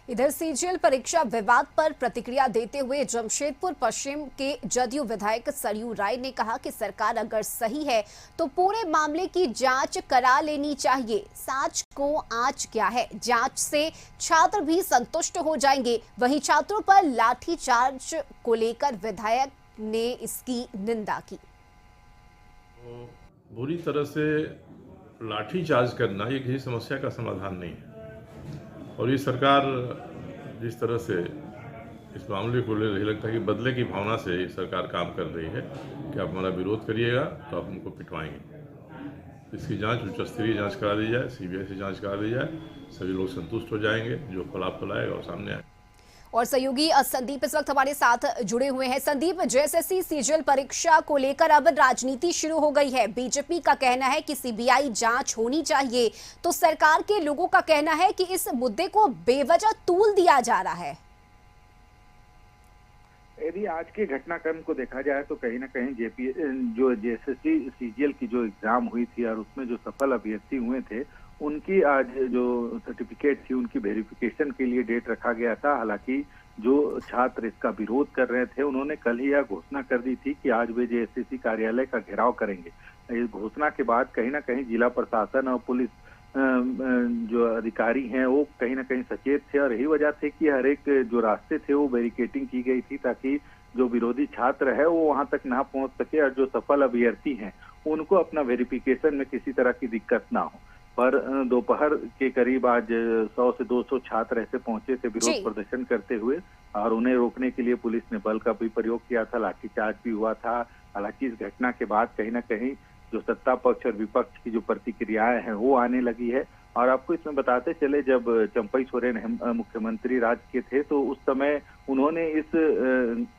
इधर सीजीएल परीक्षा विवाद पर प्रतिक्रिया देते हुए जमशेदपुर पश्चिम के जदयू विधायक सरयू राय ने कहा कि सरकार अगर सही है तो पूरे मामले की जांच करा लेनी चाहिए। सांच को आंच क्या है, जांच से छात्र भी संतुष्ट हो जाएंगे। वहीं छात्रों पर लाठीचार्ज को लेकर विधायक ने इसकी निंदा की। तो बुरी तरह से लाठीचार्ज करना ये किसी समस्या का समाधान नहीं है और ये सरकार जिस तरह से इस मामले को ले रही, लगता है कि बदले की भावना से ये सरकार काम कर रही है कि आप हमारा विरोध करिएगा तो आप हमको पिटवाएंगे। इसकी जांच उच्च स्तरीय जांच करा दी जाए, सीबीआई से जांच करा दी जाए, सभी लोग संतुष्ट हो जाएंगे, जो फल आपको लाएगा और सामने आएगा। और सहयोगी संदीप इस वक्त हमारे साथ जुड़े हुए हैं। संदीप, जेएसएससी सीजीएल परीक्षा को लेकर अब राजनीति शुरू हो गई है। बीजेपी का कहना है कि सीबीआई जांच होनी चाहिए, तो सरकार के लोगों का कहना है कि इस मुद्दे को बेवजह तूल दिया जा रहा है। यदि आज के घटनाक्रम को देखा जाए तो कहीं ना कहीं जो जेएसएससी सीजीएल की जो एग्जाम हुई थी और उसमें जो सफल अभ्यर्थी हुए थे, उनकी आज जो सर्टिफिकेट थी उनकी वेरिफिकेशन के लिए डेट रखा गया था। हालांकि जो छात्र इसका विरोध कर रहे थे उन्होंने कल ही यह घोषणा कर दी थी कि आज वे जेएसएससी कार्यालय का घेराव करेंगे। इस घोषणा के बाद कहीं ना कहीं जिला प्रशासन और पुलिस जो अधिकारी हैं वो कहीं ना कहीं सचेत थे और यही वजह थी कि हर एक जो रास्ते थे वो बैरिकेटिंग की गई थी ताकि जो विरोधी छात्र है वो वहां तक ना पहुंच सके और जो सफल अभ्यर्थी हैं उनको अपना वेरिफिकेशन में किसी तरह की दिक्कत ना हो। पर दोपहर के करीब आज 100 से 200 छात्र ऐसे पहुंचे थे विरोध प्रदर्शन करते हुए और उन्हें रोकने के लिए पुलिस ने बल का भी प्रयोग किया था, लाठीचार्ज भी हुआ था। हालांकि इस घटना के बाद कहीं ना कहीं जो सत्ता पक्ष और विपक्ष की जो प्रतिक्रियाएं हैं वो आने लगी है। और आपको इसमें बताते चले, जब चंपई सोरेन मुख्यमंत्री राज्य के थे तो उस समय उन्होंने इस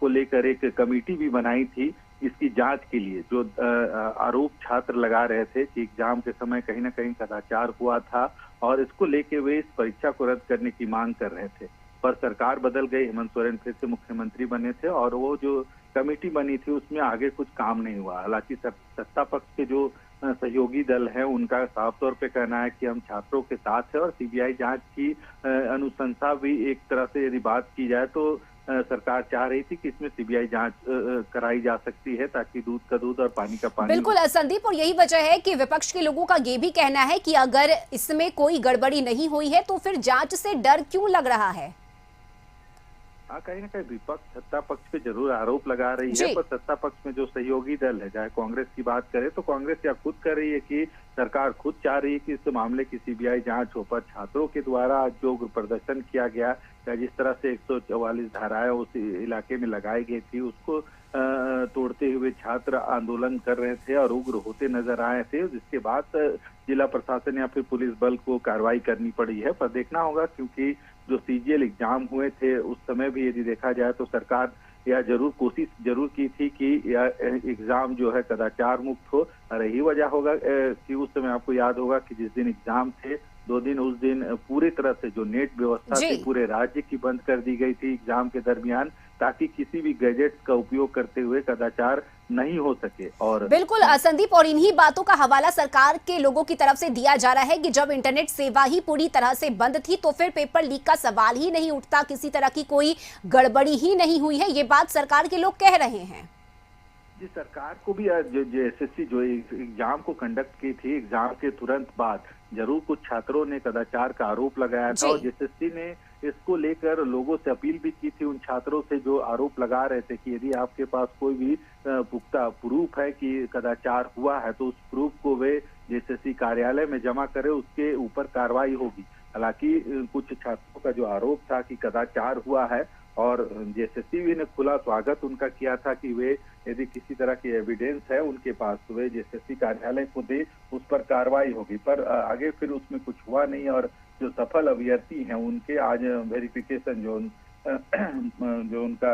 को लेकर एक कमेटी भी बनाई थी इसकी जांच के लिए। जो आरोप छात्र लगा रहे थे कि एग्जाम के समय कहीं ना कहीं कदाचार हुआ था और इसको लेके वे इस परीक्षा को रद्द करने की मांग कर रहे थे, पर सरकार बदल गई, हेमंत सोरेन फिर से मुख्यमंत्री बने थे और वो जो कमेटी बनी थी उसमें आगे कुछ काम नहीं हुआ। हालांकि सत्ता पक्ष के जो सहयोगी दल है उनका साफ तौर पे कहना है कि हम छात्रों के साथ है और सीबीआई जांच की अनुशंसा भी एक तरह से यदि बात की जाए तो सरकार चाह रही थी कि इसमें सीबीआई जांच कराई जा सकती है ताकि दूध का दूध और पानी का पानी। बिल्कुल संदीप, और यही वजह है कि विपक्ष के लोगों का ये भी कहना है कि अगर इसमें कोई गड़बड़ी नहीं हुई है तो फिर जांच से डर क्यों लग रहा है। हाँ, कहीं ना कहीं विपक्ष सत्ता पक्ष पे जरूर आरोप लगा रही है, पर सत्ता पक्ष में जो सहयोगी दल है, चाहे कांग्रेस की बात करें तो कांग्रेस या खुद कर रही है कि सरकार खुद चाह रही है कि इस मामले की सीबीआई जांच हो। पर छात्रों के द्वारा जो प्रदर्शन किया गया या जिस तरह से 144 धाराएं उस इलाके में लगाई गई थी उसको तोड़ते हुए छात्र आंदोलन कर रहे थे और उग्र होते नजर आए थे, जिसके बाद जिला प्रशासन या फिर पुलिस बल को कार्रवाई करनी पड़ी है। पर देखना होगा, क्योंकि जो सीजीएल एग्जाम हुए थे उस समय भी यदि देखा जाए तो सरकार यह जरूर कोशिश जरूर की थी कि यह एग्जाम जो है कदाचार मुक्त हो। और यही वजह होगा कि उस समय आपको याद होगा कि जिस दिन एग्जाम थे 2 दिन उस दिन पूरी तरह से जो नेट व्यवस्था थी पूरे राज्य की बंद कर दी गई थी एग्जाम के दरमियान, ताकि किसी भी गैजेट्स का उपयोग करते हुए कदाचार नहीं हो सके। और बिल्कुल संदीप, और इन्हीं बातों का हवाला सरकार के लोगों की तरफ से दिया जा रहा है कि जब इंटरनेट सेवा ही पूरी तरह से बंद थी तो फिर पेपर लीक का सवाल ही नहीं उठता, किसी तरह की कोई गड़बड़ी ही नहीं हुई है। ये बात सरकार के लोग कह रहे हैं। जी, सरकार को भी जो एसएससी जो एग्जाम को कंडक्ट की थी, एग्जाम के तुरंत बाद जरूर कुछ छात्रों ने कदाचार का आरोप लगाया था और एसएससी ने इसको लेकर लोगों से अपील भी की थी उन छात्रों से जो आरोप लगा रहे थे कि यदि आपके पास कोई भी पुख्ता प्रूफ है कि कदाचार हुआ है तो उस प्रूफ को वे एसएससी कार्यालय में जमा करे, उसके ऊपर कार्रवाई होगी। हालांकि कुछ छात्रों का जो आरोप था कि कदाचार हुआ है और जेएसएससी ने खुला स्वागत उनका किया था कि वे यदि किसी तरह की एविडेंस है उनके पास तो वे जेएसएससी कार्यालय को दे, उस पर कार्रवाई होगी। पर आगे फिर उसमें कुछ हुआ नहीं और जो सफल अभ्यर्थी हैं उनके आज वेरिफिकेशन जो उनका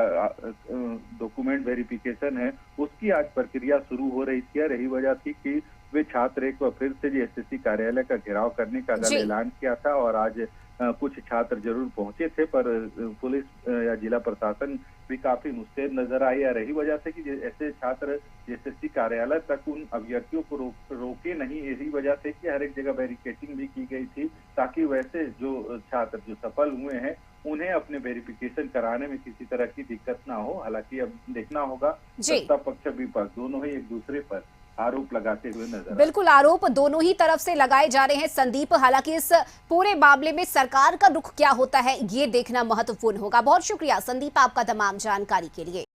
डॉक्यूमेंट वेरिफिकेशन है उसकी आज प्रक्रिया शुरू हो रही थी। और यही वजह थी कि वे छात्र एक बार फिर से जेएसएससी कार्यालय का घेराव करने का ऐलान किया था और आज कुछ छात्र जरूर पहुंचे थे, पर पुलिस या जिला प्रशासन भी काफी मुस्तैद नजर आई। और यही वजह से कि ऐसे छात्र एसएससी कार्यालय तक उन अभ्यर्थियों को रोके नहीं, यही वजह से कि हर एक जगह बैरिकेटिंग भी की गई थी ताकि वैसे जो छात्र जो सफल हुए हैं उन्हें अपने वेरिफिकेशन कराने में किसी तरह की दिक्कत ना हो। हालांकि अब देखना होगा, जी। सत्ता पक्ष विपक्ष दोनों ही एक दूसरे पर आरोप लगाते हुए नजर बिल्कुल, आरोप दोनों ही तरफ से लगाए जा रहे हैं संदीप। हालांकि इस पूरे मामले में सरकार का रुख क्या होता है, ये देखना महत्वपूर्ण होगा। बहुत शुक्रिया संदीप आपका तमाम जानकारी के लिए।